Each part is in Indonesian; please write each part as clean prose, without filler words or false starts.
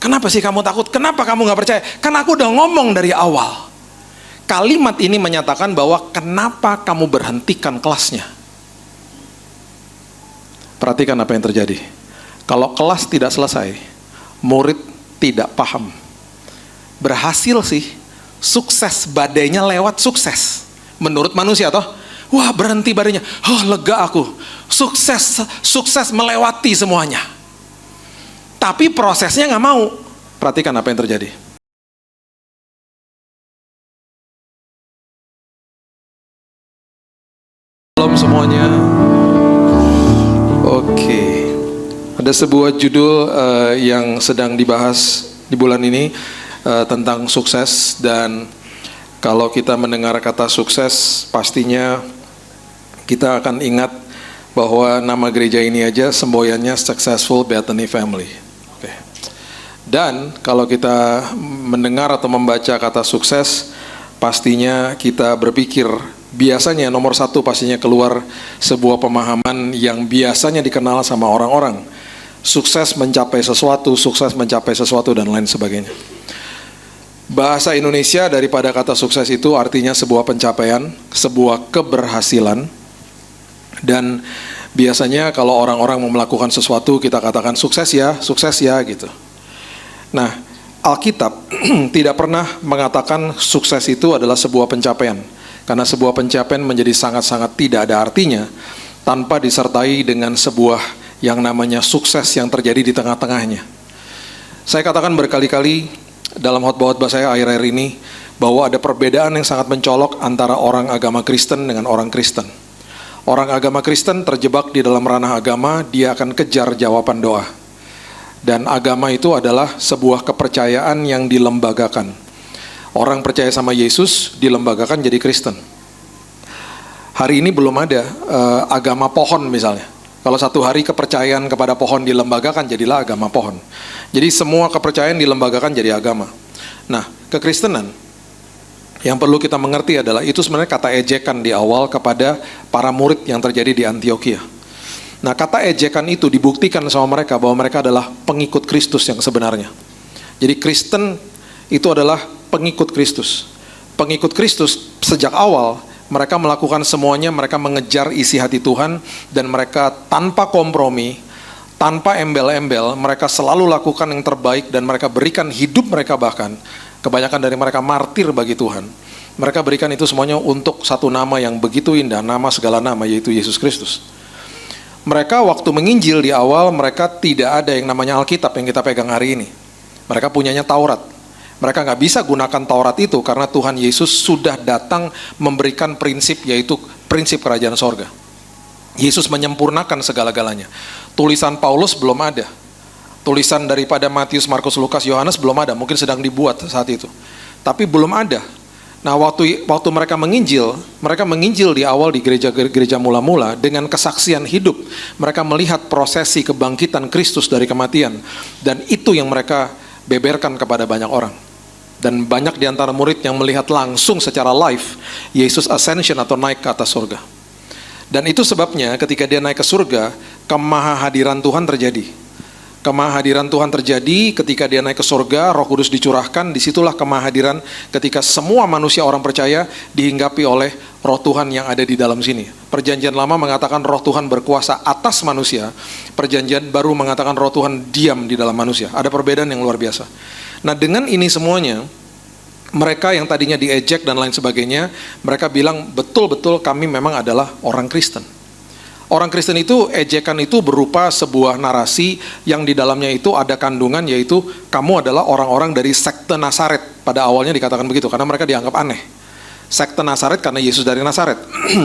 Kenapa sih kamu takut? Kenapa kamu gak percaya? Kan aku udah ngomong dari awal. Kalimat ini menyatakan bahwa kenapa kamu berhentikan kelasnya. Perhatikan apa yang terjadi. Kalau kelas tidak selesai, murid tidak paham. Berhasil sih, sukses, badainya lewat sukses. Menurut manusia toh, wah berhenti badainya, oh lega aku, sukses melewati semuanya. Tapi prosesnya gak mau. Perhatikan apa yang terjadi. Shalom semuanya. Oke. Ada sebuah judul yang sedang dibahas di bulan ini tentang sukses. Dan kalau kita mendengar kata sukses, pastinya kita akan ingat bahwa nama gereja ini aja semboyannya Successful Bethany Family. Dan kalau kita mendengar atau membaca kata sukses, pastinya kita berpikir, biasanya nomor satu pastinya keluar sebuah pemahaman yang biasanya dikenal sama orang-orang. Sukses mencapai sesuatu dan lain sebagainya. Bahasa Indonesia daripada kata sukses itu artinya sebuah pencapaian, sebuah keberhasilan. Dan biasanya kalau orang-orang mau melakukan sesuatu, kita katakan sukses ya gitu. Nah, Alkitab tidak pernah mengatakan sukses itu adalah sebuah pencapaian. Karena sebuah pencapaian menjadi sangat-sangat tidak ada artinya tanpa disertai dengan sebuah yang namanya sukses yang terjadi di tengah-tengahnya. Saya katakan berkali-kali dalam khotbah-khotbah saya akhir-akhir ini bahwa ada perbedaan yang sangat mencolok antara orang agama Kristen dengan orang Kristen. Orang agama Kristen terjebak di dalam ranah agama, dia akan kejar jawaban doa. Dan agama itu adalah sebuah kepercayaan yang dilembagakan. Orang percaya sama Yesus dilembagakan jadi Kristen. Hari ini belum ada agama pohon misalnya. Kalau satu hari kepercayaan kepada pohon dilembagakan, jadilah agama pohon. Jadi semua kepercayaan dilembagakan jadi agama. Nah, kekristenan yang perlu kita mengerti adalah itu sebenarnya kata ejekan di awal kepada para murid yang terjadi di Antioquia. Nah, kata ejekan itu dibuktikan sama mereka bahwa mereka adalah pengikut Kristus yang sebenarnya. Jadi Kristen itu adalah pengikut Kristus. Pengikut Kristus sejak awal mereka melakukan semuanya, mereka mengejar isi hati Tuhan dan mereka tanpa kompromi, tanpa embel-embel, mereka selalu lakukan yang terbaik dan mereka berikan hidup mereka, bahkan kebanyakan dari mereka martir bagi Tuhan. Mereka berikan itu semuanya untuk satu nama yang begitu indah, nama segala nama, yaitu Yesus Kristus. Mereka waktu menginjil di awal, mereka tidak ada yang namanya Alkitab yang kita pegang hari ini. Mereka punyanya Taurat. Mereka nggak bisa gunakan Taurat itu karena Tuhan Yesus sudah datang memberikan prinsip, yaitu prinsip kerajaan sorga. Yesus menyempurnakan segala-galanya. Tulisan Paulus belum ada. Tulisan daripada Matius, Markus, Lukas, Yohanes belum ada. Mungkin sedang dibuat saat itu. Tapi belum ada. Nah, waktu mereka menginjil di awal di gereja mula-mula dengan kesaksian hidup. Mereka melihat prosesi kebangkitan Kristus dari kematian. Dan itu yang mereka beberkan kepada banyak orang. Dan banyak di antara murid yang melihat langsung secara live Yesus ascension atau naik ke atas surga. Dan itu sebabnya ketika dia naik ke surga, kemahahadiran Tuhan terjadi. Kemahadiran Tuhan terjadi ketika dia naik ke surga, Roh Kudus dicurahkan, disitulah kemahadiran ketika semua manusia orang percaya dihinggapi oleh Roh Tuhan yang ada di dalam sini. Perjanjian Lama mengatakan Roh Tuhan berkuasa atas manusia, Perjanjian Baru mengatakan Roh Tuhan diam di dalam manusia. Ada perbedaan yang luar biasa. Nah, dengan ini semuanya, mereka yang tadinya diejek dan lain sebagainya, mereka bilang betul-betul kami memang adalah orang Kristen. Orang Kristen itu, ejekan itu berupa sebuah narasi yang di dalamnya itu ada kandungan, yaitu kamu adalah orang-orang dari sekte Nazaret. Pada awalnya dikatakan begitu, karena mereka dianggap aneh. Sekte Nazaret karena Yesus dari Nazaret.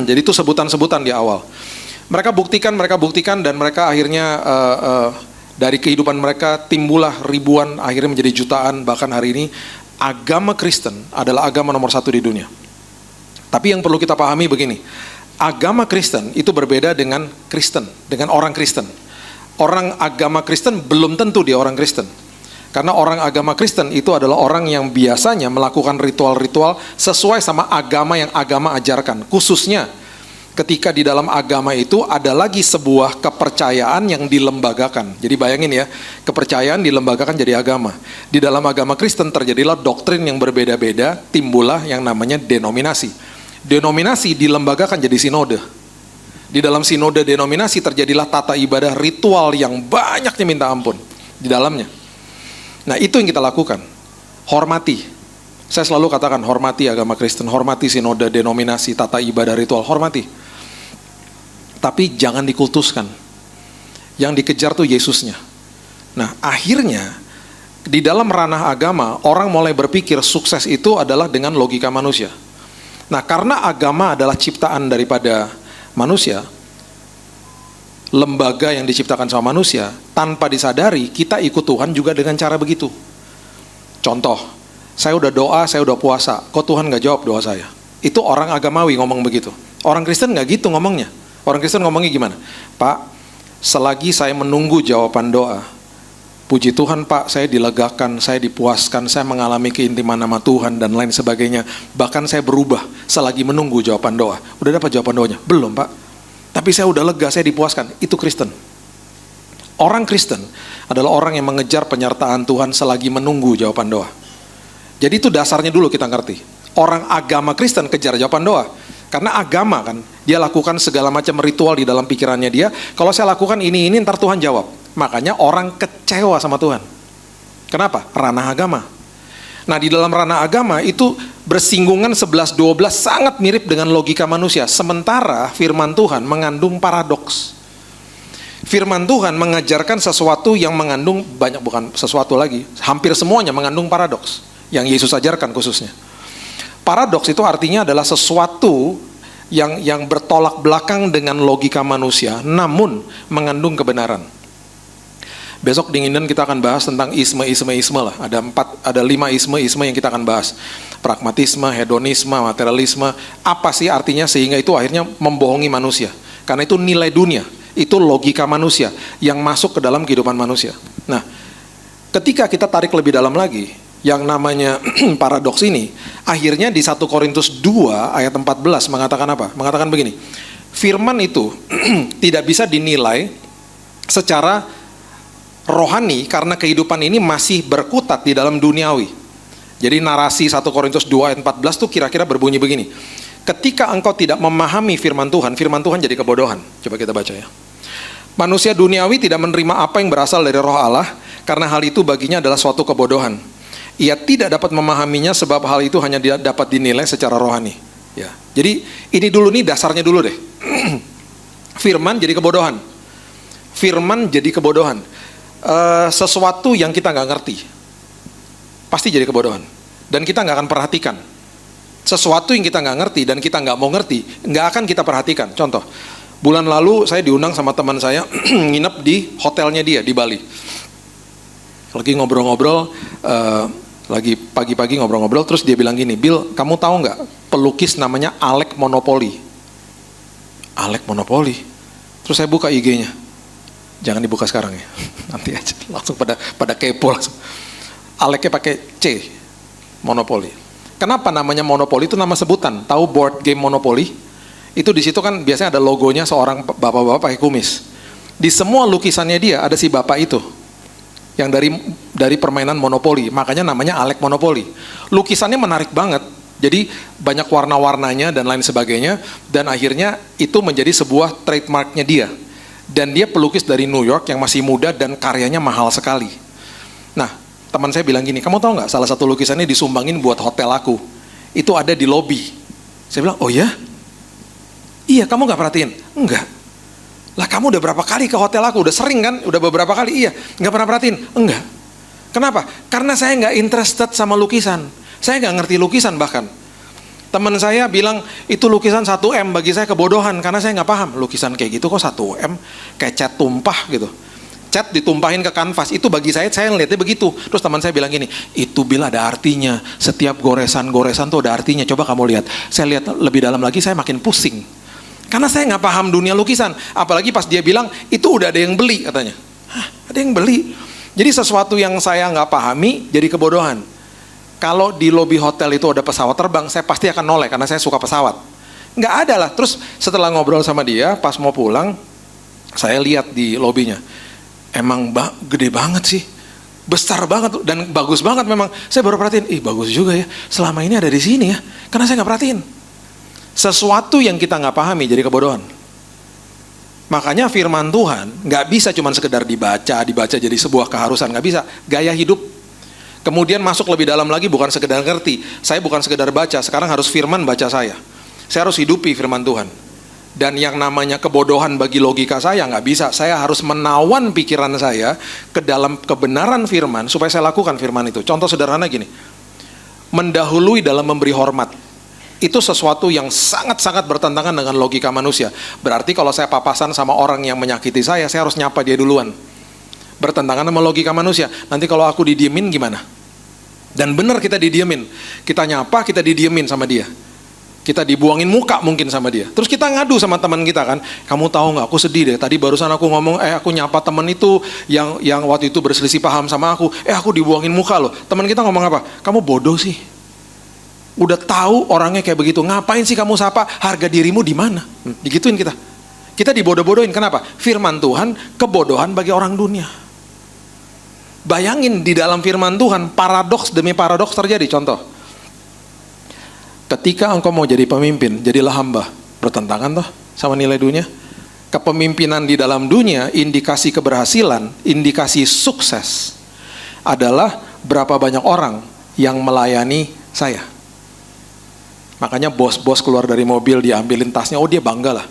Jadi itu sebutan-sebutan di awal. Mereka buktikan dan mereka akhirnya dari kehidupan mereka timbullah ribuan, akhirnya menjadi jutaan, bahkan hari ini agama Kristen adalah agama nomor 1 di dunia. Tapi yang perlu kita pahami begini, agama Kristen itu berbeda dengan Kristen, dengan orang Kristen. Orang agama Kristen belum tentu dia orang Kristen. Karena orang agama Kristen itu adalah orang yang biasanya melakukan ritual-ritual sesuai sama agama yang agama ajarkan. Khususnya ketika di dalam agama itu ada lagi sebuah kepercayaan yang dilembagakan. Jadi bayangin ya, kepercayaan dilembagakan jadi agama. Di dalam agama Kristen terjadilah doktrin yang berbeda-beda, timbullah yang namanya denominasi. Denominasi dilembagakan jadi sinode. Di dalam sinode denominasi terjadilah tata ibadah ritual yang banyaknya minta ampun di dalamnya. Nah, itu yang kita lakukan. Hormati. Saya selalu katakan hormati agama Kristen, hormati sinode, denominasi, tata ibadah ritual, hormati. Tapi jangan dikultuskan. Yang dikejar tuh Yesusnya. Nah, akhirnya di dalam ranah agama orang mulai berpikir sukses itu adalah dengan logika manusia. Nah, karena agama adalah ciptaan daripada manusia, lembaga yang diciptakan sama manusia, tanpa disadari kita ikut Tuhan juga dengan cara begitu. Contoh, saya udah doa, saya udah puasa, kok Tuhan gak jawab doa saya? Itu orang agamawi ngomong begitu. Orang Kristen gak gitu ngomongnya. Orang Kristen ngomongnya gimana? Pak, selagi saya menunggu jawaban doa, puji Tuhan Pak, saya dilegakan, saya dipuaskan, saya mengalami keintiman sama Tuhan dan lain sebagainya. Bahkan saya berubah selagi menunggu jawaban doa. Udah dapat jawaban doanya? Belum Pak. Tapi saya udah lega, saya dipuaskan. Itu Kristen. Orang Kristen adalah orang yang mengejar penyertaan Tuhan selagi menunggu jawaban doa. Jadi itu dasarnya dulu kita ngerti. Orang agama Kristen kejar jawaban doa. Karena agama kan, dia lakukan segala macam ritual di dalam pikirannya dia. Kalau saya lakukan ini, ntar Tuhan jawab. Makanya orang kecewa sama Tuhan. Kenapa? Ranah agama. Nah, di dalam ranah agama itu bersinggungan 11-12 sangat mirip dengan logika manusia. Sementara firman Tuhan mengandung paradoks. Firman Tuhan mengajarkan sesuatu yang mengandung banyak, bukan sesuatu lagi, hampir semuanya mengandung paradoks. Yang Yesus ajarkan khususnya. Paradoks itu artinya adalah sesuatu yang bertolak belakang dengan logika manusia, namun mengandung kebenaran. Besok di Nginden kita akan bahas tentang isme lah. Ada 5 isme yang kita akan bahas. Pragmatisme, hedonisme, materialisme. Apa sih artinya sehingga itu akhirnya membohongi manusia? Karena itu nilai dunia, itu logika manusia yang masuk ke dalam kehidupan manusia. Nah, ketika kita tarik lebih dalam lagi, yang namanya paradoks ini, akhirnya di 1 Korintus 2 ayat 14 mengatakan apa? Mengatakan begini, firman itu tidak bisa dinilai secara rohani karena kehidupan ini masih berkutat di dalam duniawi. Jadi narasi 1 Korintus 2 ayat 14 tuh kira-kira berbunyi begini. Ketika engkau tidak memahami firman Tuhan jadi kebodohan. Coba kita baca ya. Manusia duniawi tidak menerima apa yang berasal dari roh Allah, karena hal itu baginya adalah suatu kebodohan. Ia tidak dapat memahaminya sebab hal itu hanya dapat dinilai secara rohani. Ya. Jadi ini dulu nih dasarnya dulu deh. Firman jadi kebodohan. Firman jadi kebodohan. Sesuatu yang kita nggak ngerti pasti jadi kebodohan, dan kita nggak akan perhatikan. Sesuatu yang kita nggak ngerti dan kita nggak mau ngerti, nggak akan kita perhatikan. Contoh, bulan lalu saya diundang sama teman saya nginep di hotelnya dia di Bali. Lagi ngobrol-ngobrol, lagi pagi-pagi ngobrol-ngobrol, terus dia bilang gini, Bill, kamu tahu nggak pelukis namanya Alec Monopoli? Alec Monopoli. Terus saya buka IG-nya. Jangan dibuka sekarang ya, nanti aja langsung pada kepo langsung. Aleknya pakai C, Monopoli. Kenapa namanya Monopoli? Itu nama sebutan. Tahu board game Monopoli? Itu di situ kan biasanya ada logonya seorang bapak-bapak pakai kumis. Di semua lukisannya dia ada si bapak itu, yang dari permainan Monopoli. Makanya namanya Alec Monopoli. Lukisannya menarik banget. Jadi banyak warna-warnanya dan lain sebagainya. Dan akhirnya itu menjadi sebuah trademarknya dia. Dan dia pelukis dari New York yang masih muda dan karyanya mahal sekali. Nah, teman saya bilang gini, kamu tahu nggak salah satu lukisannya disumbangin buat hotel aku. Itu ada di lobi. Saya bilang, oh ya? Iya, kamu nggak perhatiin? Enggak. Lah kamu udah berapa kali ke hotel aku? Udah sering kan? Udah beberapa kali? Iya. Nggak pernah perhatiin? Enggak. Kenapa? Karena saya nggak interested sama lukisan. Saya nggak ngerti lukisan bahkan. Teman saya bilang itu lukisan 1M, bagi saya kebodohan karena saya nggak paham lukisan kayak gitu kok 1M, kayak cat tumpah gitu, cat ditumpahin ke kanvas, itu bagi saya ngeliatnya begitu. Terus teman saya bilang gini, itu bila ada artinya, setiap goresan tuh ada artinya, coba kamu lihat. Saya lihat lebih dalam lagi, saya makin pusing karena saya nggak paham dunia lukisan. Apalagi pas dia bilang itu udah ada yang beli katanya. Hah, ada yang beli? Jadi sesuatu yang saya nggak pahami jadi kebodohan. Kalau di lobi hotel itu ada pesawat terbang, saya pasti akan noleh karena saya suka pesawat. Nggak ada lah. Terus setelah ngobrol sama dia, pas mau pulang, saya lihat di lobinya, emang gede banget sih, besar banget dan bagus banget memang. Saya baru perhatiin, bagus juga ya, selama ini ada di sini ya, karena saya nggak perhatiin. Sesuatu yang kita nggak pahami jadi kebodohan. Makanya firman Tuhan nggak bisa cuma sekedar dibaca jadi sebuah keharusan, nggak bisa. Gaya hidup. Kemudian masuk lebih dalam lagi, bukan sekedar ngerti. Saya bukan sekedar baca, sekarang harus firman baca saya. Saya harus hidupi firman Tuhan. Dan yang namanya kebodohan bagi logika saya nggak bisa. Saya harus menawan pikiran saya ke dalam kebenaran firman supaya saya lakukan firman itu. Contoh sederhana gini, mendahului dalam memberi hormat. Itu sesuatu yang sangat-sangat bertentangan dengan logika manusia. Berarti kalau saya papasan sama orang yang menyakiti saya harus nyapa dia duluan. Bertentangan sama logika manusia. Nanti kalau aku didiemin gimana? Dan benar kita didiemin. Kita nyapa, kita didiemin sama dia. Kita dibuangin muka mungkin sama dia. Terus kita ngadu sama teman kita kan, kamu tahu nggak, aku sedih deh. Tadi barusan aku ngomong, aku nyapa teman itu yang waktu itu berselisih paham sama aku. Aku dibuangin muka loh. Teman kita ngomong apa? Kamu bodoh sih. Udah tahu orangnya kayak begitu, ngapain sih kamu sapa? Harga dirimu di mana? Digituin kita. Kita dibodoh-bodohin. Kenapa? Firman Tuhan kebodohan bagi orang dunia. Bayangin di dalam firman Tuhan paradoks demi paradoks terjadi. Contoh, ketika engkau mau jadi pemimpin, jadilah hamba. Bertentangan toh sama nilai dunia. Kepemimpinan di dalam dunia, indikasi keberhasilan, indikasi sukses adalah berapa banyak orang yang melayani saya. Makanya bos-bos keluar dari mobil, diambilin tasnya, dia bangga lah.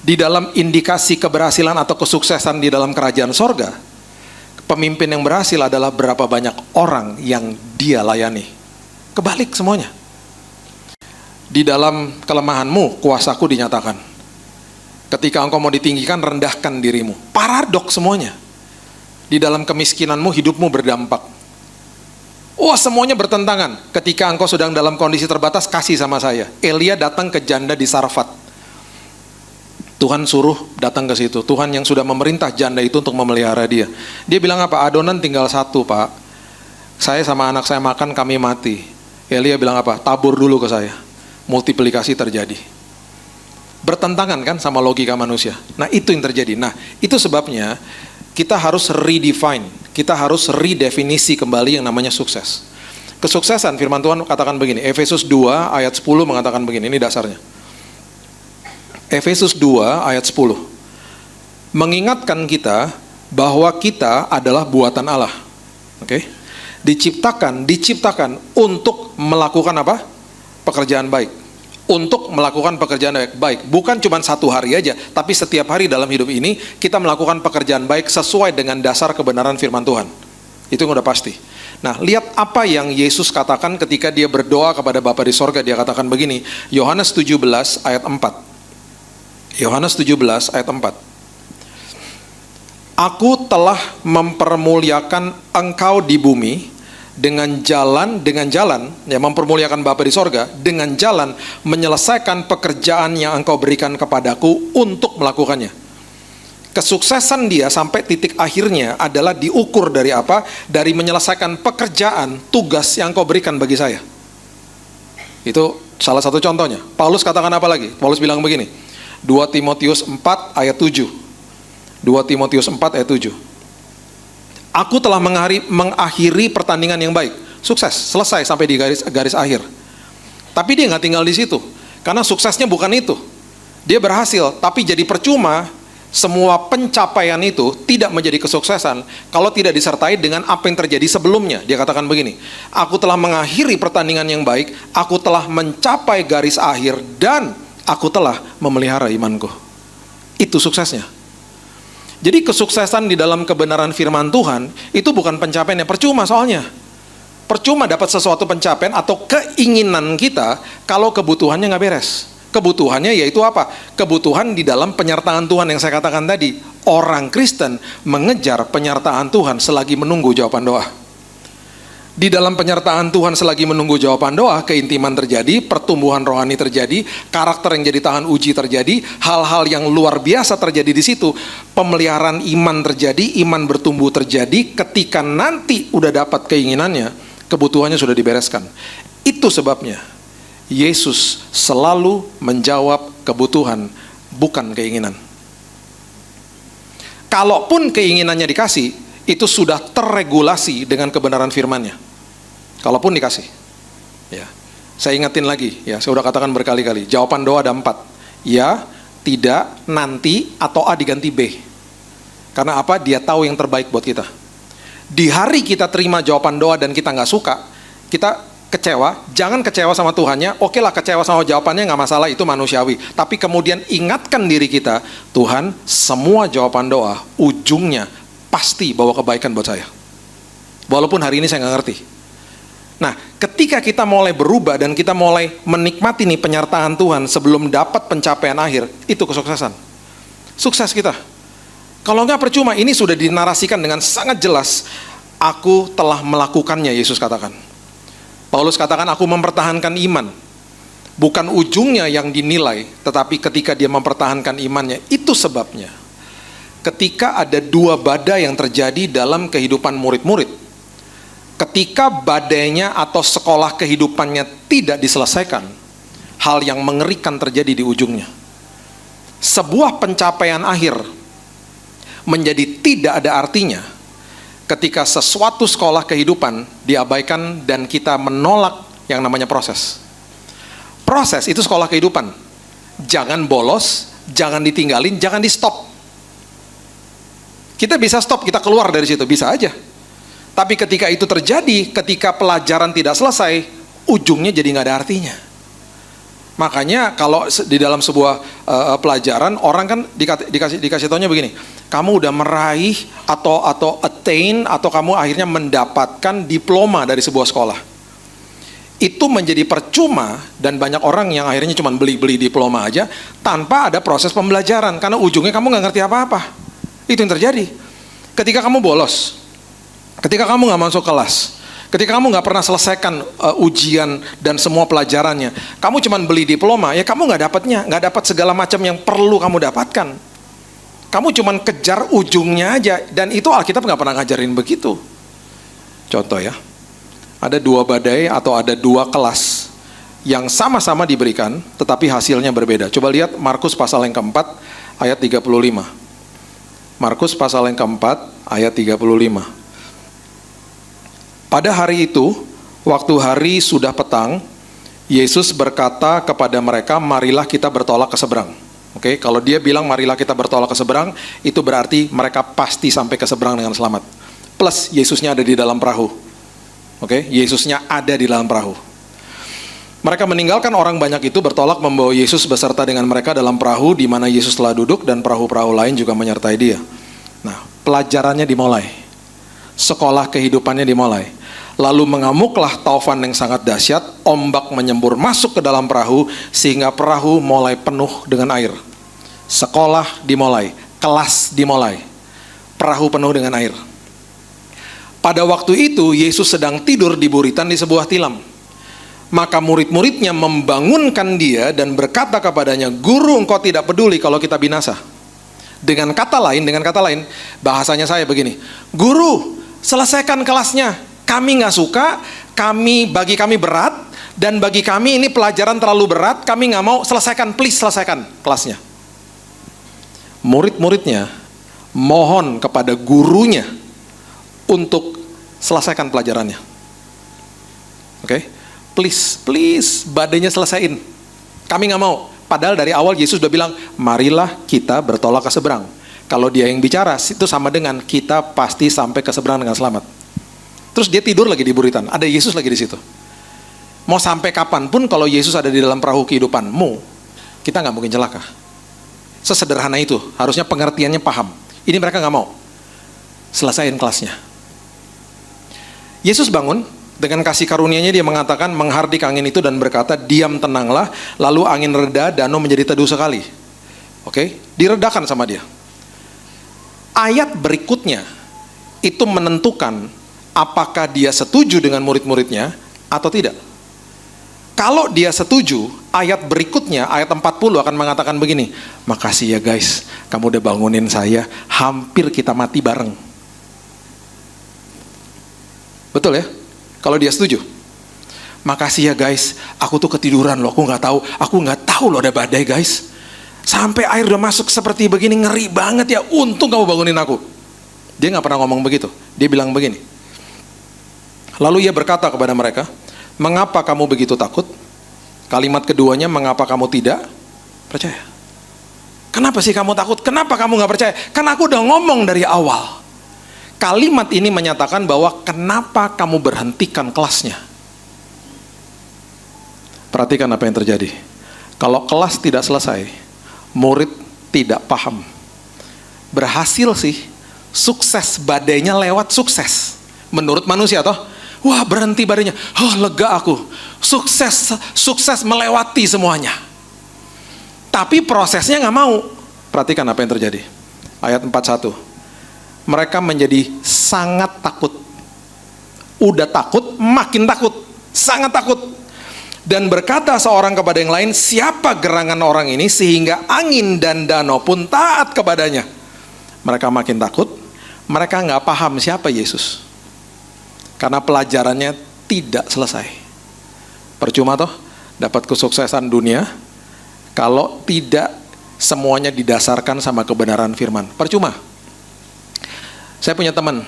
Di dalam indikasi keberhasilan atau kesuksesan di dalam kerajaan sorga, pemimpin yang berhasil adalah berapa banyak orang yang dia layani. Kebalik semuanya. Di dalam kelemahanmu, kuasaku dinyatakan. Ketika engkau mau ditinggikan, rendahkan dirimu. Paradoks semuanya. Di dalam kemiskinanmu, hidupmu berdampak. Semuanya bertentangan. Ketika engkau sedang dalam kondisi terbatas, kasih sama saya. Elia datang ke janda di Sarfat. Tuhan suruh datang ke situ. Tuhan yang sudah memerintah janda itu untuk memelihara dia. Dia bilang apa? Adonan tinggal satu, Pak. Saya sama anak saya makan, kami mati. Elia bilang apa? Tabur dulu ke saya. Multiplikasi terjadi. Bertentangan kan sama logika manusia. Nah, itu yang terjadi. Nah, itu sebabnya kita harus redefine. Kita harus redefinisi kembali yang namanya sukses. Kesuksesan, firman Tuhan katakan begini. Efesus 2 ayat 10 mengatakan begini. Ini dasarnya. Efesus 2 ayat 10 mengingatkan kita bahwa kita adalah buatan Allah. Oke? Diciptakan untuk melakukan apa? Pekerjaan baik. Untuk melakukan pekerjaan baik. Bukan cuma satu hari aja, tapi setiap hari dalam hidup ini kita melakukan pekerjaan baik sesuai dengan dasar kebenaran firman Tuhan. Itu yang udah pasti. Nah, lihat apa yang Yesus katakan ketika dia berdoa kepada Bapa di sorga. Dia katakan begini, Yohanes 17 ayat 4. Yohanes 17 ayat 4. Aku telah mempermuliakan engkau di bumi dengan jalan, ya, mempermuliakan Bapa di sorga, dengan jalan menyelesaikan pekerjaan yang engkau berikan kepadaku untuk melakukannya. Kesuksesan dia sampai titik akhirnya adalah diukur dari apa? Dari menyelesaikan pekerjaan, tugas yang engkau berikan bagi saya. Itu salah satu contohnya. Paulus katakan apa lagi? Paulus bilang begini, 2 Timotius 4 ayat 7. 2 Timotius 4 ayat 7. Aku telah mengakhiri pertandingan yang baik. Sukses, selesai sampai di garis akhir. Tapi dia nggak tinggal di situ. Karena suksesnya bukan itu. Dia berhasil, tapi jadi percuma. Semua pencapaian itu tidak menjadi kesuksesan kalau tidak disertai dengan apa yang terjadi sebelumnya. Dia katakan begini, aku telah mengakhiri pertandingan yang baik, aku telah mencapai garis akhir, dan aku telah memelihara imanku. Itu suksesnya. Jadi kesuksesan di dalam kebenaran firman Tuhan itu bukan pencapaian yang percuma soalnya. Percuma dapat sesuatu pencapaian atau keinginan kita kalau kebutuhannya nggak beres. Kebutuhannya yaitu apa? Kebutuhan di dalam penyertaan Tuhan yang saya katakan tadi. Orang Kristen mengejar penyertaan Tuhan selagi menunggu jawaban doa. Di dalam penyertaan Tuhan selagi menunggu jawaban doa, keintiman terjadi, pertumbuhan rohani terjadi, karakter yang jadi tahan uji terjadi, hal-hal yang luar biasa terjadi di situ. Pemeliharaan iman terjadi, iman bertumbuh terjadi, ketika nanti udah dapat keinginannya, kebutuhannya sudah dibereskan. Itu sebabnya Yesus selalu menjawab kebutuhan, bukan keinginan. Kalaupun keinginannya dikasih, itu sudah terregulasi dengan kebenaran firman-Nya. Kalaupun dikasih. Ya. Saya ingatin lagi, ya, saya udah katakan berkali-kali, jawaban doa ada 4. Ya, tidak, nanti, atau A diganti B. Karena apa? Dia tahu yang terbaik buat kita. Di hari kita terima jawaban doa dan kita nggak suka, kita kecewa, jangan kecewa sama Tuhannya. Oke lah, kecewa sama jawabannya nggak masalah, itu manusiawi. Tapi kemudian ingatkan diri kita, Tuhan, semua jawaban doa ujungnya pasti bawa kebaikan buat saya. Walaupun hari ini saya nggak ngerti. Nah, ketika kita mulai berubah dan kita mulai menikmati nih penyertaan Tuhan sebelum dapat pencapaian akhir, itu kesuksesan. Sukses kita. Kalau nggak percuma, ini sudah dinarasikan dengan sangat jelas. Aku telah melakukannya, Yesus katakan. Paulus katakan, aku mempertahankan iman. Bukan ujungnya yang dinilai, tetapi ketika dia mempertahankan imannya, itu sebabnya. Ketika ada 2 badai yang terjadi dalam kehidupan murid-murid, ketika badainya atau sekolah kehidupannya tidak diselesaikan, hal yang mengerikan terjadi di ujungnya. Sebuah pencapaian akhir menjadi tidak ada artinya ketika sesuatu sekolah kehidupan diabaikan dan kita menolak yang namanya proses. Proses itu sekolah kehidupan. Jangan bolos, jangan ditinggalin, jangan di stop. Kita bisa stop, kita keluar dari situ, bisa aja. Tapi ketika itu terjadi, ketika pelajaran tidak selesai, ujungnya jadi nggak ada artinya. Makanya kalau di dalam sebuah pelajaran, orang kan dikasih taunya begini, kamu udah meraih atau attain atau kamu akhirnya mendapatkan diploma dari sebuah sekolah. Itu menjadi percuma dan banyak orang yang akhirnya cuma beli diploma aja tanpa ada proses pembelajaran karena ujungnya kamu nggak ngerti apa-apa. Itu yang terjadi. Ketika kamu bolos, ketika kamu nggak masuk kelas, ketika kamu nggak pernah selesaikan ujian dan semua pelajarannya, kamu cuma beli diploma, ya kamu nggak dapat segala macam yang perlu kamu dapatkan. Kamu cuma kejar ujungnya aja, dan itu Alkitab nggak pernah ngajarin begitu. Contoh ya, ada 2 badai atau ada 2 kelas yang sama-sama diberikan, tetapi hasilnya berbeda. Coba lihat Markus pasal yang keempat, ayat 35. Markus pasal yang keempat, ayat 35. Pada hari itu, waktu hari sudah petang, Yesus berkata kepada mereka, marilah kita bertolak ke seberang. Oke, kalau dia bilang marilah kita bertolak ke seberang, itu berarti mereka pasti sampai ke seberang dengan selamat. Plus Yesusnya ada di dalam perahu. Oke, Yesusnya ada di dalam perahu. Mereka meninggalkan orang banyak itu bertolak membawa Yesus beserta dengan mereka dalam perahu di mana Yesus telah duduk dan perahu-perahu lain juga menyertai dia. Nah, pelajarannya dimulai. Sekolah kehidupannya dimulai. Lalu mengamuklah taufan yang sangat dahsyat, ombak menyembur masuk ke dalam perahu sehingga perahu mulai penuh dengan air. Sekolah dimulai, kelas dimulai. Perahu penuh dengan air. Pada waktu itu Yesus sedang tidur di buritan di sebuah tilam. Maka murid-muridnya membangunkan dia dan berkata kepadanya, Guru, engkau tidak peduli kalau kita binasa. Dengan kata lain, bahasanya saya begini, Guru, selesaikan kelasnya. Kami nggak suka, bagi kami berat, dan bagi kami ini pelajaran terlalu berat, kami nggak mau, please selesaikan kelasnya. Murid-muridnya mohon kepada gurunya untuk selesaikan pelajarannya. Oke? Please, badainya selesaiin. Kami nggak mau. Padahal dari awal Yesus udah bilang, marilah kita bertolak ke seberang. Kalau dia yang bicara, itu sama dengan kita pasti sampai ke seberang dengan selamat. Terus dia tidur lagi di buritan, ada Yesus lagi di situ. Mau sampai kapanpun kalau Yesus ada di dalam perahu kehidupanmu, kita nggak mungkin celaka. Sesederhana itu, harusnya pengertiannya paham. Ini mereka nggak mau. Selesaiin kelasnya. Yesus bangun, dengan kasih karunia-Nya dia mengatakan, menghardik angin itu dan berkata, diam, tenanglah. Lalu angin reda, danau menjadi teduh sekali. Oke, diredakan sama dia. Ayat berikutnya itu menentukan apakah dia setuju dengan murid-muridnya atau tidak. Kalau dia setuju, ayat berikutnya, ayat 40 akan mengatakan begini, makasih ya guys, kamu udah bangunin saya, hampir kita mati bareng. Betul ya? Kalau dia setuju. makasih ya guys, aku tuh ketiduran loh, aku nggak tahu loh ada badai guys. Sampai air udah masuk seperti begini, ngeri banget ya, untung kamu bangunin aku. Dia nggak pernah ngomong begitu, dia bilang begini. Lalu ia berkata kepada mereka, mengapa kamu begitu takut? Kalimat keduanya, mengapa kamu tidak percaya? Kenapa sih kamu takut? Kenapa kamu nggak percaya? Karena aku udah ngomong dari awal. Kalimat ini menyatakan bahwa kenapa kamu berhentikan kelasnya. Perhatikan apa yang terjadi. Kalau kelas tidak selesai, murid tidak paham. Berhasil sih, sukses, badainya lewat sukses. Menurut manusia toh, wah berhenti badainya, oh lega aku, sukses melewati semuanya. Tapi prosesnya nggak mau. Perhatikan apa yang terjadi. Ayat 41. Mereka menjadi sangat takut. Udah takut, makin takut, sangat takut. Dan berkata seorang kepada yang lain, siapa gerangan orang ini sehingga angin dan danau pun taat kepadanya? Mereka makin takut, mereka nggak paham siapa Yesus. Karena pelajarannya tidak selesai. Percuma toh dapat kesuksesan dunia kalau tidak semuanya didasarkan sama kebenaran firman. Percuma. Saya punya temannya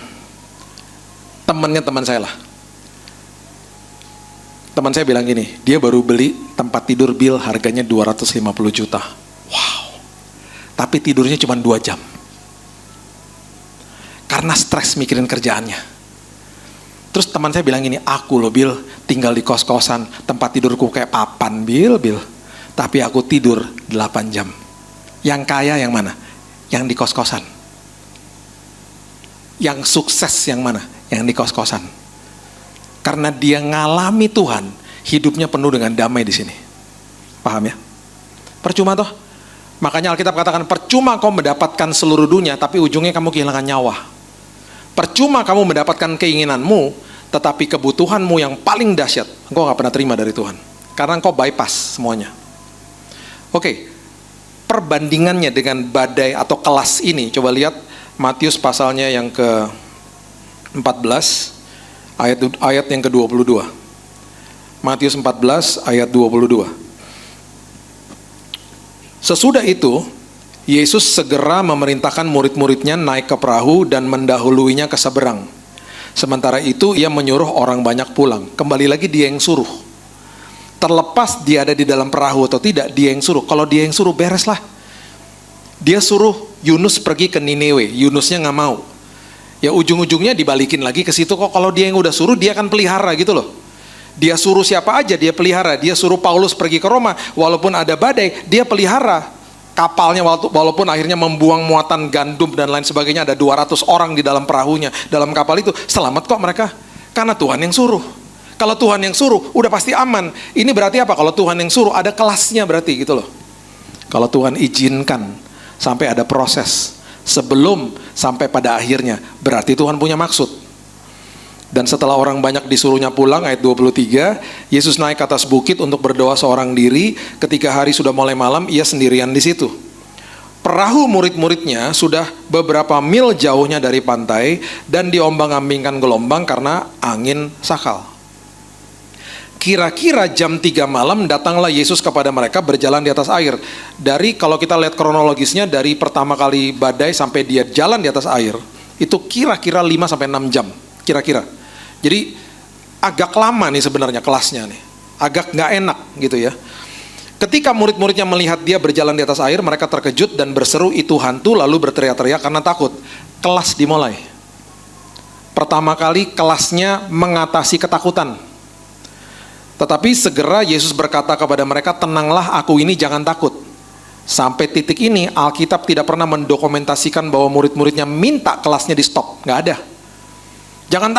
teman saya lah. Teman saya bilang gini, dia baru beli tempat tidur Bill, harganya 250 juta. Wow. Tapi tidurnya cuma 2 jam. Karena stres mikirin kerjaannya. Terus teman saya bilang gini, aku loh Bill, tinggal di kos-kosan, tempat tidurku kayak papan Bill. Tapi aku tidur 8 jam. Yang kaya yang mana? Yang di kos-kosan. Yang sukses yang mana? Yang di kos-kosan. Karena dia ngalami Tuhan, hidupnya penuh dengan damai di sini. Paham ya? Percuma toh. Makanya Alkitab katakan, percuma kau mendapatkan seluruh dunia, tapi ujungnya kamu kehilangan nyawa. Percuma kamu mendapatkan keinginanmu, tetapi kebutuhanmu yang paling dahsyat, engkau gak pernah terima dari Tuhan. Karena engkau bypass semuanya. Oke, perbandingannya dengan badai atau kelas ini, coba lihat Matius pasalnya yang ke-14, ayat yang ke-22. Matius 14 ayat 22. Sesudah itu, Yesus segera memerintahkan murid-muridnya naik ke perahu dan mendahuluinya ke seberang. Sementara itu ia menyuruh orang banyak pulang. Kembali lagi dia yang suruh. Terlepas dia ada di dalam perahu atau tidak, dia yang suruh. Kalau dia yang suruh, bereslah. Dia suruh Yunus pergi ke Niniwe. Yunusnya nggak mau. Ya ujung-ujungnya dibalikin lagi ke situ kok. Kalau dia yang udah suruh, dia akan pelihara gitu loh. Dia suruh siapa aja, dia pelihara. Dia suruh Paulus pergi ke Roma, walaupun ada badai, dia pelihara kapalnya, walaupun akhirnya membuang muatan gandum dan lain sebagainya. Ada 200 orang di dalam perahunya, dalam kapal itu. Selamat kok mereka, karena Tuhan yang suruh. Kalau Tuhan yang suruh, udah pasti aman. Ini berarti apa? Kalau Tuhan yang suruh, ada kelasnya berarti gitu loh. Kalau Tuhan izinkan sampai ada proses sebelum sampai pada akhirnya, berarti Tuhan punya maksud. Dan setelah orang banyak disuruhnya pulang, ayat 23, Yesus naik ke atas bukit untuk berdoa seorang diri. Ketika hari sudah mulai malam, ia sendirian di situ. Perahu murid-muridnya sudah beberapa mil jauhnya dari pantai dan diombang-ambingkan gelombang karena angin sakal. Kira-kira jam 3 malam datanglah Yesus kepada mereka berjalan di atas air. Dari kalau kita lihat kronologisnya, dari pertama kali badai sampai dia jalan di atas air, itu kira-kira 5-6 jam. Kira-kira. Jadi agak lama nih sebenarnya kelasnya nih. Agak nggak enak gitu ya. Ketika murid-muridnya melihat dia berjalan di atas air, mereka terkejut dan berseru, itu hantu, lalu berteriak-teriak karena takut. Kelas dimulai. Pertama kali kelasnya mengatasi ketakutan. Tetapi segera Yesus berkata kepada mereka, tenanglah, aku ini, jangan takut. Sampai titik ini Alkitab tidak pernah mendokumentasikan bahwa murid-muridnya minta kelasnya di stop. Nggak ada. Jangan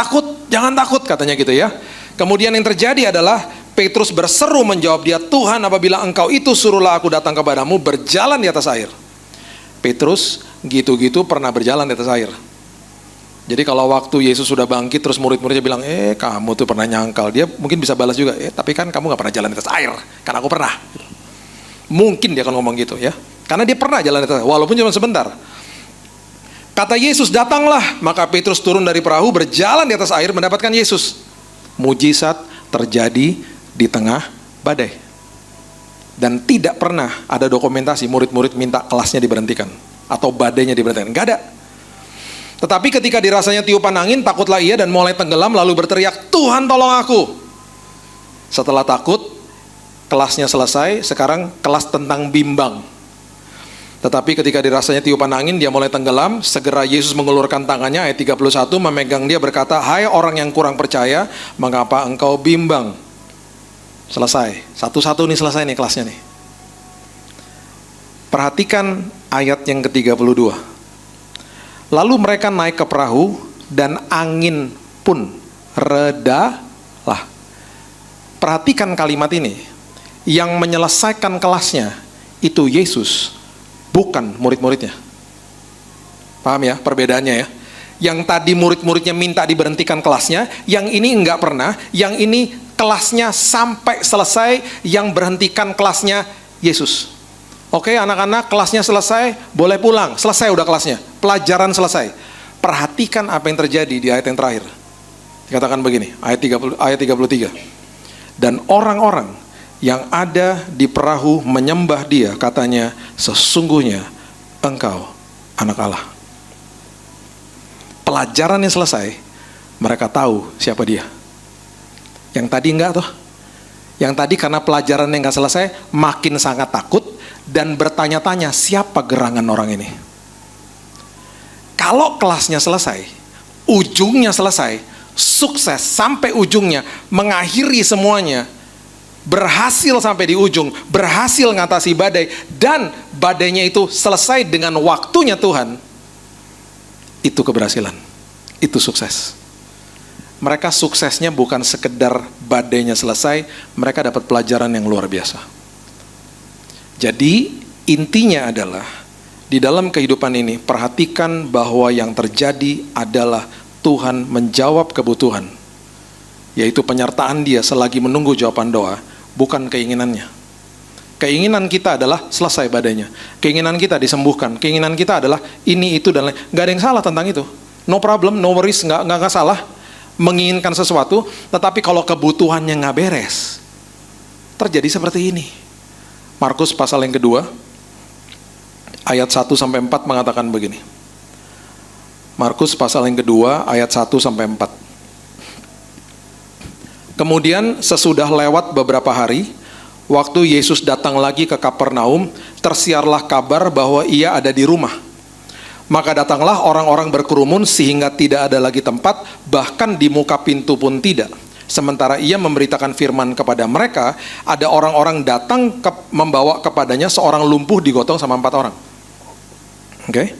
takut katanya gitu ya. Kemudian yang terjadi adalah Petrus berseru menjawab dia, Tuhan, apabila engkau itu, suruhlah aku datang kepadamu berjalan di atas air. Petrus gitu-gitu pernah berjalan di atas air. Jadi kalau waktu Yesus sudah bangkit, terus murid-muridnya bilang, kamu tuh pernah nyangkal. Dia mungkin bisa balas juga, tapi kan kamu gak pernah jalan di atas air. Kan aku pernah. Mungkin dia akan ngomong gitu ya. Karena dia pernah jalan di atas air, walaupun cuma sebentar. Kata Yesus, datanglah. Maka Petrus turun dari perahu, berjalan di atas air, mendapatkan Yesus. Mujizat terjadi di tengah badai. Dan tidak pernah ada dokumentasi murid-murid minta kelasnya diberhentikan atau badainya diberhentikan. Nggak ada. Tetapi ketika dirasanya tiupan angin, takutlah ia dan mulai tenggelam lalu berteriak, "Tuhan, tolong aku." Setelah takut, kelasnya selesai. Sekarang kelas tentang bimbang. Tetapi ketika dirasanya tiupan angin, dia mulai tenggelam. Segera Yesus mengulurkan tangannya, ayat 31, memegang dia berkata, "Hai orang yang kurang percaya, mengapa engkau bimbang?" Selesai. Satu-satu nih selesai nih kelasnya nih. Perhatikan ayat yang ke-32. Lalu mereka naik ke perahu dan angin pun redalah. Perhatikan kalimat ini. Yang menyelesaikan kelasnya itu Yesus, bukan murid-muridnya. Paham ya perbedaannya ya? Yang tadi murid-muridnya minta diberhentikan kelasnya, yang ini enggak pernah, yang ini kelasnya sampai selesai, yang berhentikan kelasnya Yesus. Oke, anak-anak, kelasnya selesai, boleh pulang. Selesai udah kelasnya, pelajaran selesai. Perhatikan apa yang terjadi di ayat yang terakhir. Dikatakan begini, ayat 33. Dan orang-orang yang ada di perahu menyembah dia, katanya, "Sesungguhnya engkau anak Allah." Pelajarannya selesai, mereka tahu siapa dia. Yang tadi enggak toh. Yang tadi karena pelajarannya enggak selesai, makin sangat takut dan bertanya-tanya siapa gerangan orang ini. Kalau kelasnya selesai, ujungnya selesai, sukses sampai ujungnya, mengakhiri semuanya, berhasil sampai di ujung, berhasil ngatasi badai, dan badainya itu selesai dengan waktunya Tuhan, itu keberhasilan, itu sukses. Mereka suksesnya bukan sekedar badainya selesai, mereka dapat pelajaran yang luar biasa. Jadi intinya adalah, di dalam kehidupan ini, perhatikan bahwa yang terjadi adalah Tuhan menjawab kebutuhan, yaitu penyertaan dia selagi menunggu jawaban doa, bukan keinginannya. Keinginan kita adalah selesai badainya. Keinginan kita disembuhkan. Keinginan kita adalah ini, itu, dan lain. Gak ada yang salah tentang itu. No problem, no worries, gak salah. Menginginkan sesuatu, tetapi kalau kebutuhannya gak beres, terjadi seperti ini. Markus pasal yang kedua, ayat 1-4 mengatakan begini. Markus pasal yang kedua, ayat 1-4. Kemudian sesudah lewat beberapa hari, waktu Yesus datang lagi ke Kapernaum, tersiarlah kabar bahwa ia ada di rumah. Maka datanglah orang-orang berkerumun sehingga tidak ada lagi tempat, bahkan di muka pintu pun tidak. Sementara ia memberitakan firman kepada mereka, ada orang-orang datang membawa kepadanya seorang lumpuh digotong sama 4 orang. Oke.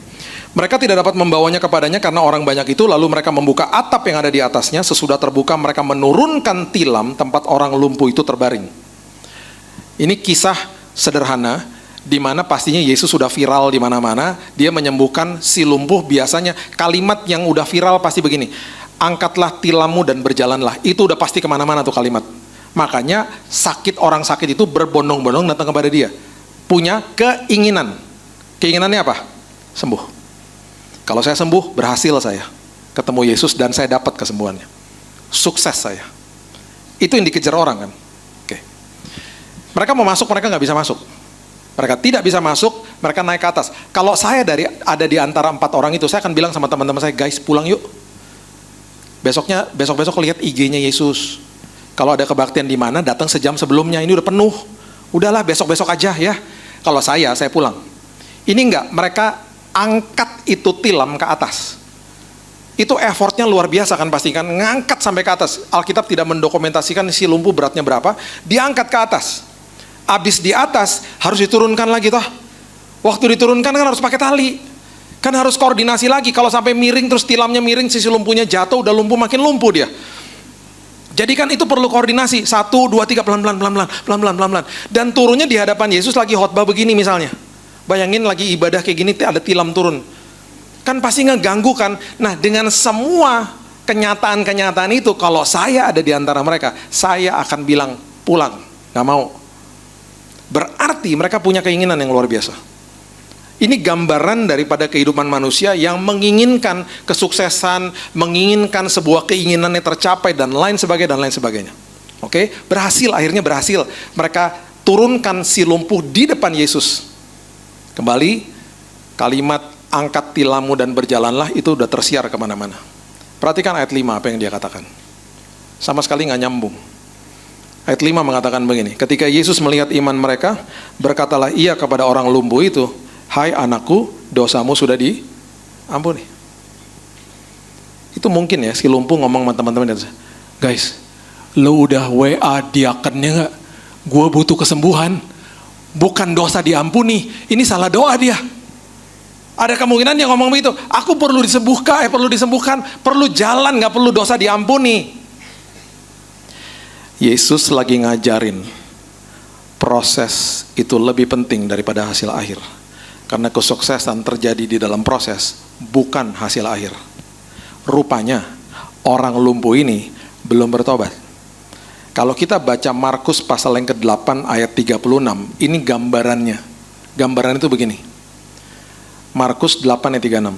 Mereka tidak dapat membawanya kepadanya karena orang banyak itu, lalu mereka membuka atap yang ada di atasnya. Sesudah terbuka mereka menurunkan tilam tempat orang lumpuh itu terbaring. Ini kisah sederhana di mana pastinya Yesus sudah viral di mana-mana. Dia menyembuhkan si lumpuh. Biasanya kalimat yang udah viral pasti begini, angkatlah tilammu dan berjalanlah. Itu udah pasti kemana-mana tuh kalimat. Makanya orang sakit itu berbondong-bondong datang kepada dia, punya keinginan. Keinginannya apa? Sembuh. Kalau saya sembuh, berhasil saya ketemu Yesus dan saya dapat kesembuhannya, sukses saya. Itu yang dikejar orang kan. Oke. Mereka mau masuk, mereka nggak bisa masuk. Mereka tidak bisa masuk, mereka naik ke atas. Kalau saya ada di antara 4 orang itu, saya akan bilang sama teman-teman saya, guys, pulang yuk. Besok lihat IG-nya Yesus. Kalau ada kebaktian di mana, datang sejam sebelumnya. Ini udah penuh. Udahlah, besok aja ya. Kalau saya pulang. Ini enggak, mereka angkat itu tilam ke atas. Itu effortnya luar biasa kan pasti kan, ngangkat sampai ke atas. Alkitab tidak mendokumentasikan si lumpuh beratnya berapa, diangkat ke atas. Abis di atas harus diturunkan lagi toh. Waktu diturunkan kan harus pakai tali, kan harus koordinasi lagi. Kalau sampai miring terus tilamnya miring, sisi lumpuhnya jatuh, udah lumpuh makin lumpuh dia. Jadi kan itu perlu koordinasi. 1, 2, 3 pelan-pelan. Dan turunnya di hadapan Yesus lagi khotbah begini misalnya. Bayangin lagi ibadah kayak gini ada tilam turun, kan pasti ngeganggu kan. Nah dengan semua kenyataan itu, kalau saya ada di antara mereka, saya akan bilang pulang, gak mau. Berarti mereka punya keinginan yang luar biasa. Ini gambaran daripada kehidupan manusia yang menginginkan kesuksesan, menginginkan sebuah keinginannya tercapai dan lain sebagainya. Oke. Oke, akhirnya berhasil. Mereka turunkan si lumpuh di depan Yesus. Kembali, kalimat angkat tilammu dan berjalanlah itu udah tersiar kemana-mana. Perhatikan ayat 5 apa yang dia katakan. Sama sekali nggak nyambung. Ayat 5 mengatakan begini, ketika Yesus melihat iman mereka, berkatalah ia kepada orang lumpuh itu, hai anakku, dosamu sudah diampuni. Itu mungkin ya, si lumpuh ngomong sama teman-teman, guys, lo udah WA diakennya nggak? Gue butuh kesembuhan, bukan dosa diampuni, ini salah doa dia. Ada kemungkinan yang ngomong begitu, aku perlu disembuhkan, perlu jalan, nggak perlu dosa diampuni. Yesus lagi ngajarin proses itu lebih penting daripada hasil akhir. Karena kesuksesan terjadi di dalam proses, bukan hasil akhir. Rupanya orang lumpuh ini belum bertobat. Kalau kita baca Markus pasal yang ke-8 ayat 36, ini gambarannya. Gambaran itu begini. Markus 8 ayat 36.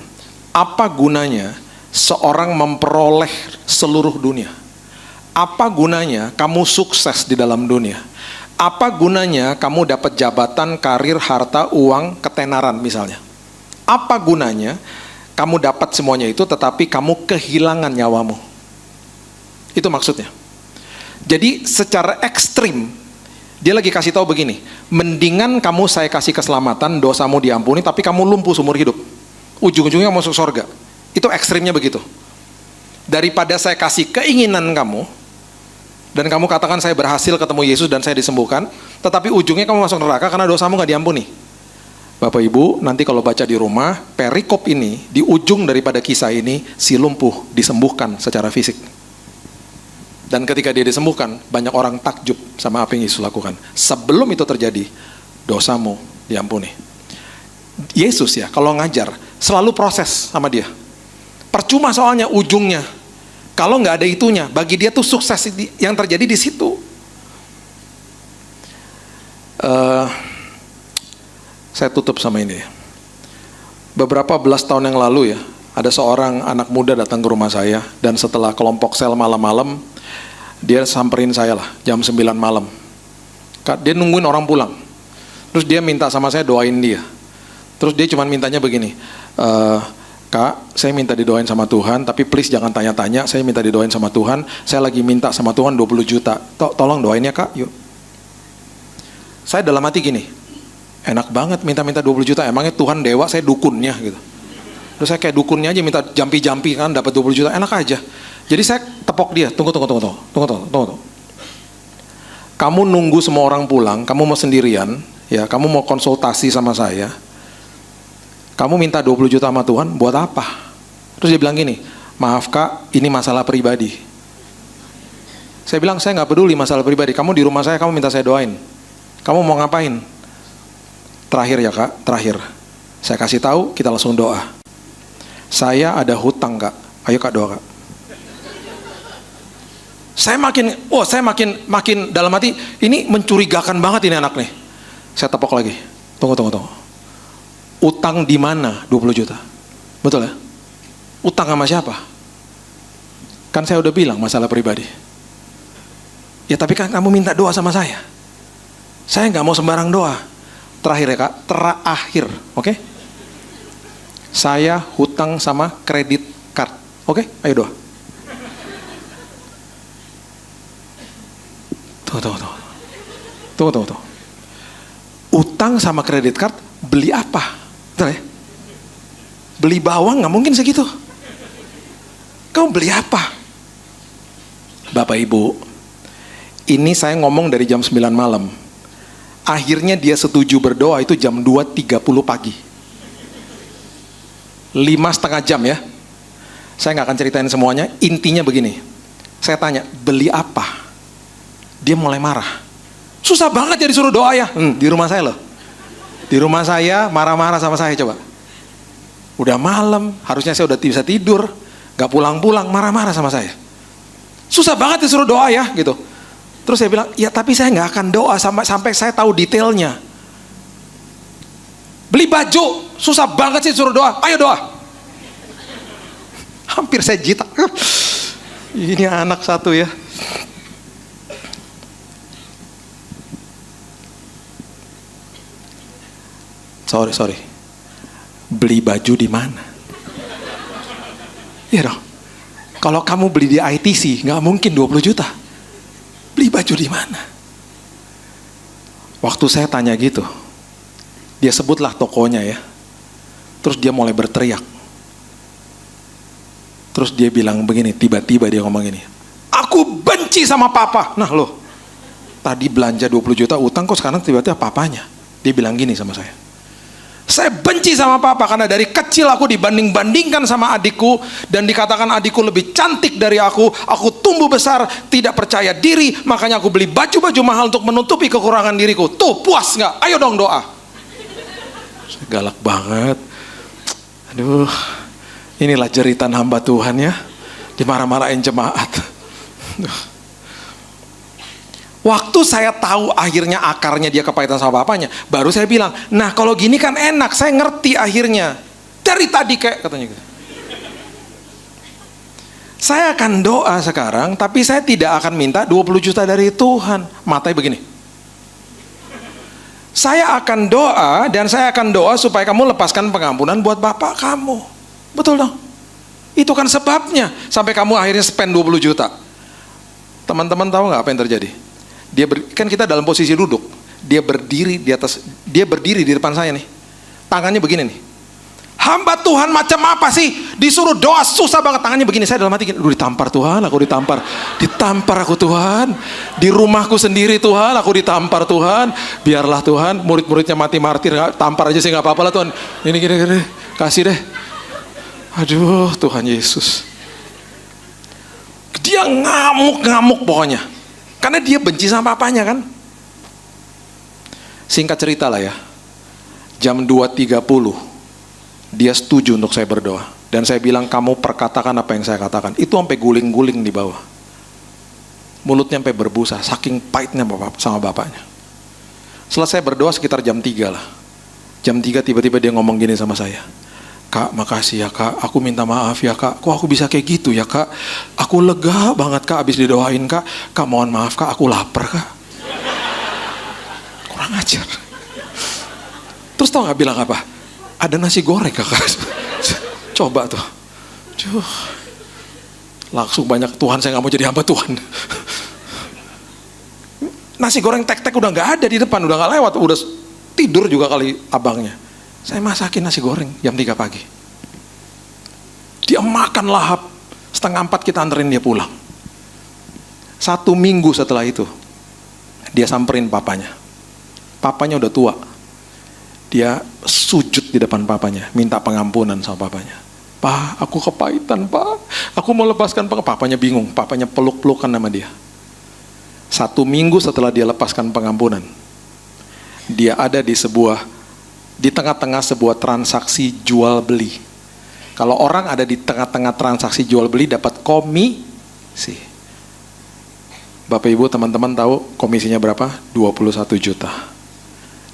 Apa gunanya seorang memperoleh seluruh dunia? Apa gunanya kamu sukses di dalam dunia? Apa gunanya kamu dapat jabatan, karir, harta, uang, ketenaran misalnya? Apa gunanya kamu dapat semuanya itu tetapi kamu kehilangan nyawamu? Itu maksudnya. Jadi secara ekstrim dia lagi kasih tahu begini, mendingan kamu saya kasih keselamatan, dosamu diampuni tapi kamu lumpuh seumur hidup. Ujung-ujungnya masuk surga. Itu ekstrimnya begitu. Daripada saya kasih keinginan kamu dan kamu katakan saya berhasil ketemu Yesus dan saya disembuhkan, tetapi ujungnya kamu masuk neraka karena dosamu gak diampuni. Bapak Ibu, nanti kalau baca di rumah, perikop ini, di ujung daripada kisah ini, si lumpuh disembuhkan secara fisik. Dan ketika dia disembuhkan, banyak orang takjub sama apa yang Yesus lakukan. Sebelum itu terjadi, dosamu diampuni. Yesus ya, kalau ngajar, selalu proses sama dia. Percuma soalnya ujungnya. Kalau nggak ada itunya, bagi dia tuh sukses yang terjadi di situ. Saya tutup sama ini. Beberapa belas tahun yang lalu ya, ada seorang anak muda datang ke rumah saya, dan setelah kelompok sel malam-malam, dia samperin saya lah, jam 9 malam. Dia nungguin orang pulang. Terus dia minta sama saya doain dia. Terus dia cuma mintanya begini, Kak, saya minta didoain sama Tuhan, tapi please jangan tanya-tanya, saya minta didoain sama Tuhan, saya lagi minta sama Tuhan 20 juta, tolong doain ya Kak, yuk. Saya dalam hati gini, enak banget minta-minta 20 juta, emangnya Tuhan dewa, saya dukunnya gitu. Terus saya kayak dukunnya aja minta jampi-jampi kan, dapat 20 juta, enak aja. Jadi saya tepok dia, tunggu. Kamu nunggu semua orang pulang, kamu mau sendirian, ya, kamu mau konsultasi sama saya, kamu minta 20 juta sama Tuhan, buat apa? Terus dia bilang gini, maaf Kak, ini masalah pribadi. Saya bilang, saya gak peduli masalah pribadi. Kamu di rumah saya, kamu minta saya doain. Kamu mau ngapain? Terakhir ya Kak, terakhir. Saya kasih tahu, kita langsung doa. Saya ada hutang Kak, ayo Kak doa Kak. Saya makin dalam hati, ini mencurigakan banget ini anak nih. Saya tepok lagi, tunggu. Utang di mana 20 juta? Betul ya? Utang sama siapa? Kan saya udah bilang masalah pribadi. Ya tapi kan kamu minta doa sama saya. Saya gak mau sembarang doa. Terakhir ya Kak, terakhir, oke? Saya hutang sama kredit card, oke? Ayo doa. Tunggu. Utang sama kredit card, beli apa? Betul ya? Beli bawang gak mungkin segitu. Kamu beli apa? Bapak Ibu, ini saya ngomong dari jam 9 malam. Akhirnya dia setuju berdoa itu jam 2.30 pagi. 5,5 jam ya. Saya gak akan ceritain semuanya. Intinya begini, saya tanya, beli apa? Dia mulai marah. Susah banget ya disuruh doa ya. Di rumah saya loh. Di rumah saya marah-marah sama saya coba. Udah malam, harusnya saya udah bisa tidur, gak pulang-pulang, marah-marah sama saya. Susah banget disuruh doa ya gitu. Terus saya bilang, ya tapi saya gak akan doa sampai saya tahu detailnya. Beli baju, susah banget sih suruh doa, ayo doa. Hampir saya jitak. Ini anak satu ya. Sorry. Beli baju di mana? Iya dong. Kalau kamu beli di ITC, nggak mungkin 20 juta. Beli baju di mana? Waktu saya tanya gitu, dia sebutlah tokonya ya. Terus dia mulai berteriak. Terus dia bilang begini, tiba-tiba dia ngomong gini, aku benci sama papa. Nah loh, tadi belanja 20 juta utang kok sekarang tiba-tiba papanya. Dia bilang gini sama saya benci sama papa karena dari kecil aku dibanding-bandingkan sama adikku dan dikatakan adikku lebih cantik dari aku tumbuh besar tidak percaya diri, makanya aku beli baju-baju mahal untuk menutupi kekurangan diriku. Tuh, puas nggak? Ayo dong doa. Saya galak banget. Aduh, inilah jeritan hamba Tuhan ya, dimarah-marahin jemaat. Waktu saya tahu akhirnya akarnya dia kepahitan sama bapaknya, baru saya bilang, nah kalau gini kan enak, saya ngerti akhirnya. Dari tadi kayak katanya gitu. Saya akan doa sekarang, tapi saya tidak akan minta 20 juta dari Tuhan. Matanya begini. Saya akan doa dan saya akan doa supaya kamu lepaskan pengampunan buat bapak kamu. Betul dong? Itu kan sebabnya sampai kamu akhirnya spend 20 juta. Teman-teman tahu nggak apa yang terjadi? Kan kita dalam posisi duduk, dia berdiri di depan saya nih, tangannya begini nih. Hamba Tuhan macam apa sih? Disuruh doa susah banget, tangannya begini. Saya dalam hati, ditampar Tuhan, aku ditampar aku Tuhan, di rumahku sendiri Tuhan, aku ditampar Tuhan. Biarlah Tuhan, murid-muridnya mati martir, tampar aja sih nggak apa-apa lah Tuhan. Ini gini, kasih deh. Aduh Tuhan Yesus, dia ngamuk pokoknya. Karena dia benci sama papanya kan. Singkat cerita lah ya, jam 2.30 dia setuju untuk saya berdoa. Dan saya bilang, kamu perkatakan apa yang saya katakan. Itu sampai guling-guling di bawah. Mulutnya sampai berbusa, saking pahitnya sama bapaknya. Selesai berdoa sekitar jam 3 lah. Jam 3 tiba-tiba dia ngomong gini sama saya, Kak, makasih ya Kak, aku minta maaf ya Kak, kok aku bisa kayak gitu ya Kak, aku lega banget Kak abis didoain Kak, Kak mohon maaf Kak, aku lapar Kak. Kurang ajar. Terus tau gak bilang apa? Ada nasi goreng Kak. Coba tuh. Langsung banyak, Tuhan saya gak mau jadi hamba Tuhan. Nasi goreng tek-tek udah gak ada di depan, udah gak lewat, udah tidur juga kali abangnya. Saya masakin nasi goreng jam 3 pagi. Dia makan lahap. 3:30 kita anterin dia pulang. 1 minggu setelah itu, dia samperin papanya. Papanya udah tua. Dia sujud di depan papanya, minta pengampunan sama papanya. Pak, aku kepahitan Pak. Aku mau lepaskan papanya bingung. Papanya peluk-pelukan sama dia. 1 minggu setelah dia lepaskan pengampunan, dia ada di tengah-tengah sebuah transaksi jual beli. Kalau orang ada di tengah-tengah transaksi jual beli dapat komisi. Bapak Ibu teman-teman tahu komisinya berapa? 21 juta.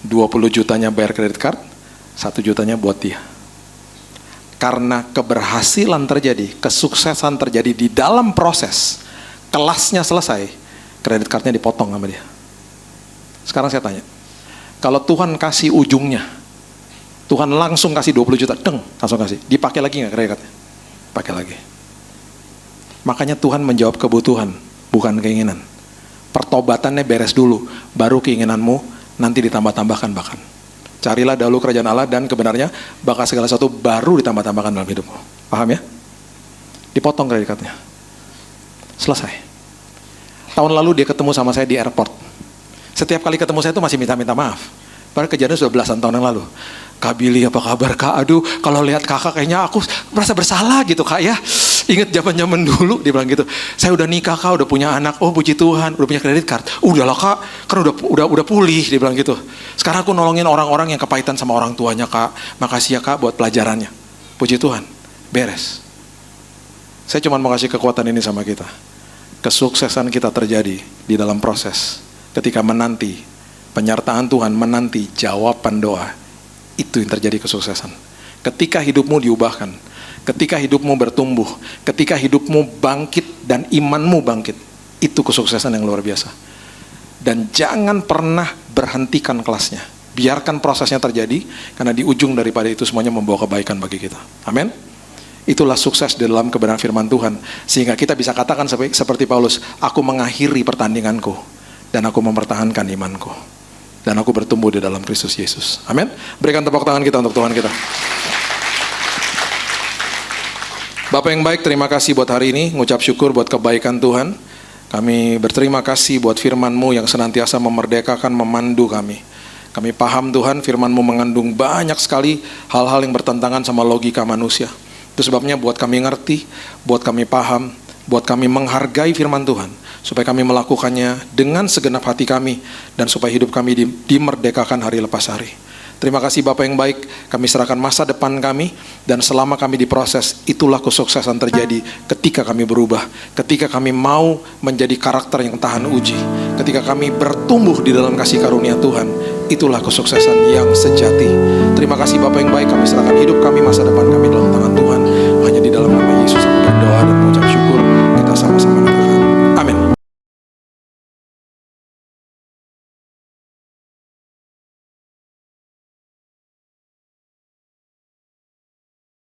20 jutanya bayar kredit card, 1 jutanya buat dia. Karena keberhasilan terjadi, kesuksesan terjadi di dalam proses, kelasnya selesai, kredit cardnya dipotong sama dia. Sekarang saya tanya, kalau Tuhan kasih ujungnya, Tuhan langsung kasih 20 juta, langsung kasih. Dipakai lagi nggak kredit cardnya? Pakai lagi. Makanya Tuhan menjawab kebutuhan, bukan keinginan. Pertobatannya beres dulu, baru keinginanmu nanti ditambah-tambahkan bahkan. Carilah dahulu kerajaan Allah dan kebenarnya, bakal segala sesuatu baru ditambah-tambahkan dalam hidupmu. Paham ya? Dipotong kredit cardnya. Selesai. Tahun lalu dia ketemu sama saya di airport. Setiap kali ketemu saya itu masih minta-minta maaf. Padahal kejadian sudah belasan tahun yang lalu. Kak Billy apa kabar Kak? Aduh kalau lihat kakak kayaknya aku merasa bersalah gitu Kak ya. Ingat zaman-zaman dulu dia bilang gitu. Saya udah nikah Kak, udah punya anak. Oh puji Tuhan, udah punya kredit card. Udahlah Kak, kan udah pulih dia bilang gitu. Sekarang aku nolongin orang-orang yang kepahitan sama orang tuanya Kak. Makasih ya Kak buat pelajarannya. Puji Tuhan, beres. Saya cuma mau kasih kekuatan ini sama kita. Kesuksesan kita terjadi di dalam proses. Ketika menanti penyertaan Tuhan, menanti jawaban doa, itu yang terjadi kesuksesan. Ketika hidupmu diubahkan, ketika hidupmu bertumbuh, ketika hidupmu bangkit dan imanmu bangkit, itu kesuksesan yang luar biasa. Dan jangan pernah berhentikan kelasnya. Biarkan prosesnya terjadi, karena di ujung daripada itu semuanya membawa kebaikan bagi kita. Amin. Itulah sukses di dalam kebenaran firman Tuhan. Sehingga kita bisa katakan seperti Paulus, aku mengakhiri pertandinganku, dan aku mempertahankan imanku. Dan aku bertumbuh di dalam Kristus Yesus. Amin. Berikan tepuk tangan kita untuk Tuhan kita. Bapak yang baik, terima kasih buat hari ini. Ngucap syukur buat kebaikan Tuhan. Kami berterima kasih buat firman-Mu yang senantiasa memerdekakan, memandu kami. Kami paham Tuhan, firman-Mu mengandung banyak sekali hal-hal yang bertentangan sama logika manusia. Itu sebabnya buat kami ngerti, buat kami paham, buat kami menghargai firman Tuhan, supaya kami melakukannya dengan segenap hati kami, dan supaya hidup kami dimerdekakan hari lepas hari. Terima kasih Bapak yang baik, kami serahkan masa depan kami, dan selama kami diproses, itulah kesuksesan terjadi ketika kami berubah, ketika kami mau menjadi karakter yang tahan uji, ketika kami bertumbuh di dalam kasih karunia Tuhan, itulah kesuksesan yang sejati. Terima kasih Bapak yang baik, kami serahkan hidup kami, masa depan kami dalam tangan Tuhan.